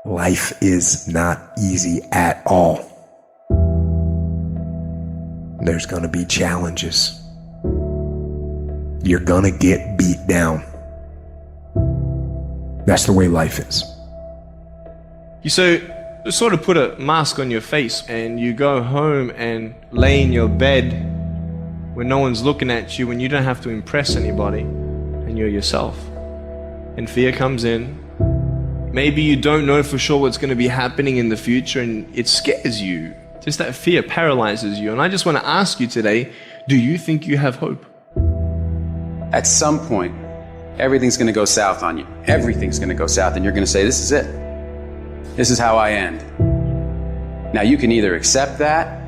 Life is not easy at all. There's gonna be challenges. You're gonna get beat down. That's the way life is. You sort of put a mask on your face and you go home and lay in your bed when no one's looking at you, when you don't have to impress anybody and you're yourself. And fear comes in. Maybe you don't know for sure what's going to be happening in the future and it scares you. Just that fear paralyzes you. And I just want to ask you today, do you think you have hope? At some point, everything's going to go south on you. Everything's going to go south and you're going to say, this is it. This is how I end. Now you can either accept that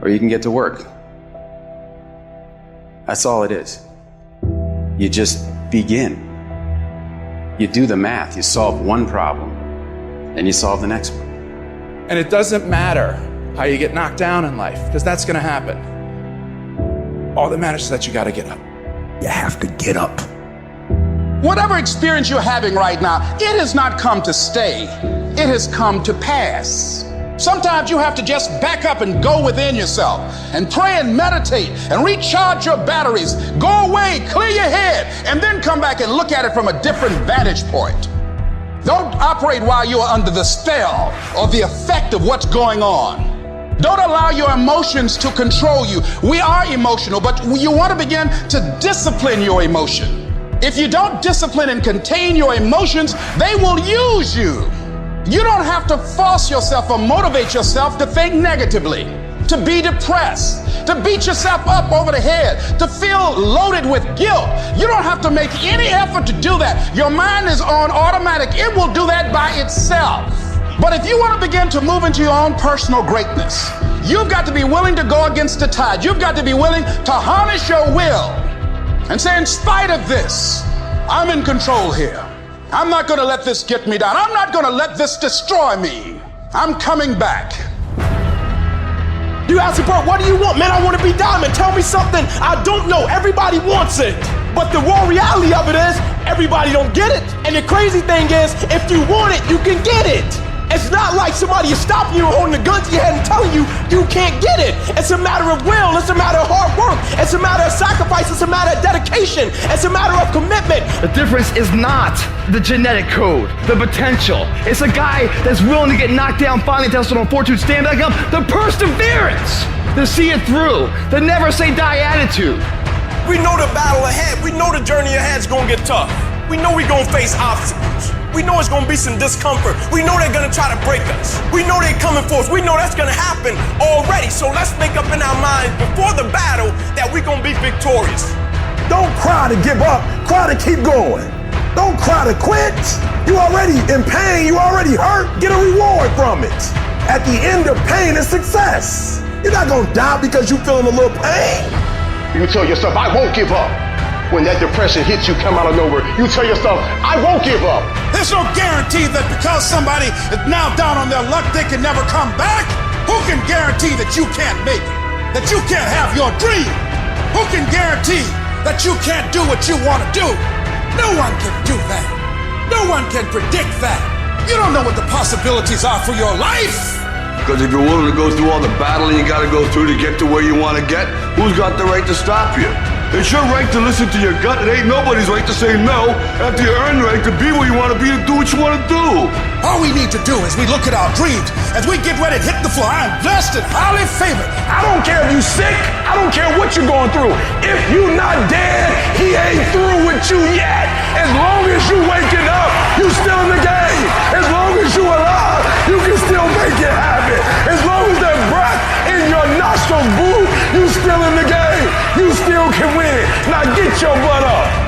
or you can get to work. That's all it is. You just begin. You do the math. You solve one problem and you solve the next one. And it doesn't matter how you get knocked down in life, because that's going to happen. All that matters is that you got to get up. You have to get up. Whatever experience you're having right now, it has not come to stay. It has come to pass. Sometimes you have to just back up and go within yourself and pray and meditate and recharge your batteries. Go away, clear your head, and then come back and look at it from a different vantage point. Don't operate while you are under the spell or the effect of what's going on. Don't allow your emotions to control you. We are emotional, but you want to begin to discipline your emotion. If you don't discipline and contain your emotions, they will use you. You don't have to force yourself or motivate yourself to think negatively, to be depressed, to beat yourself up over the head, to feel loaded with guilt. You don't have to make any effort to do that. Your mind is on automatic. It will do that by itself. But if you want to begin to move into your own personal greatness, you've got to be willing to go against the tide. You've got to be willing to harness your will and say, in spite of this, I'm in control here. I'm not going to let this get me down. I'm not going to let this destroy me. I'm coming back. You ask me, bro, what do you want? Man, I want to be Diamond. Tell me something I don't know. Everybody wants it. But the raw reality of it is, everybody don't get it. And the crazy thing is, if you want it, you can get it. It's not like somebody is stopping you, holding a gun to your head and telling you you can't get it. It's a matter of will. It's a matter of hard work. It's a matter of sacrifice. It's a matter of dedication. It's a matter of commitment. The difference is not the genetic code, the potential. It's a guy that's willing to get knocked down, finally tested on fortune, stand back up. The perseverance to see it through. The never say die attitude. We know the battle ahead. We know the journey ahead is going to get tough. We know we're going to face obstacles. We know it's going to be some discomfort. We know they're going to try to break us. We know they're coming for us. We know that's going to happen already. So let's make up in our minds before the battle that we're going to be victorious. Don't cry to give up. Cry to keep going. Don't cry to quit. You already in pain. You already hurt. Get a reward from it. At the end of pain is success. You're not going to die because you're feeling a little pain. You tell yourself, I won't give up. When that depression hits you, come out of nowhere, you tell yourself, I won't give up. There's no guarantee that because somebody is now down on their luck, they can never come back. Who can guarantee that you can't make it? That you can't have your dream? Who can guarantee that you can't do what you want to do? No one can do that. No one can predict that. You don't know what the possibilities are for your life. Because if you're willing to go through all the battling you got to go through to get to where you want to get, who's got the right to stop you? It's your right to listen to your gut. It ain't nobody's right to say no after you earn the right to be where you want to be, to do what you want to do. All we need to do is we look at our dreams as we get ready to hit the floor. I'm blessed and highly favored. I don't care if you're sick. I don't care what you're going through. If you're not dead, he ain't through with you yet. As long as you waking up, you still in the game. As long as you alive, you can still make it happen. As long as there's breath in your nostrils, boo, you still in the game. You still can win it. Now get your butt up.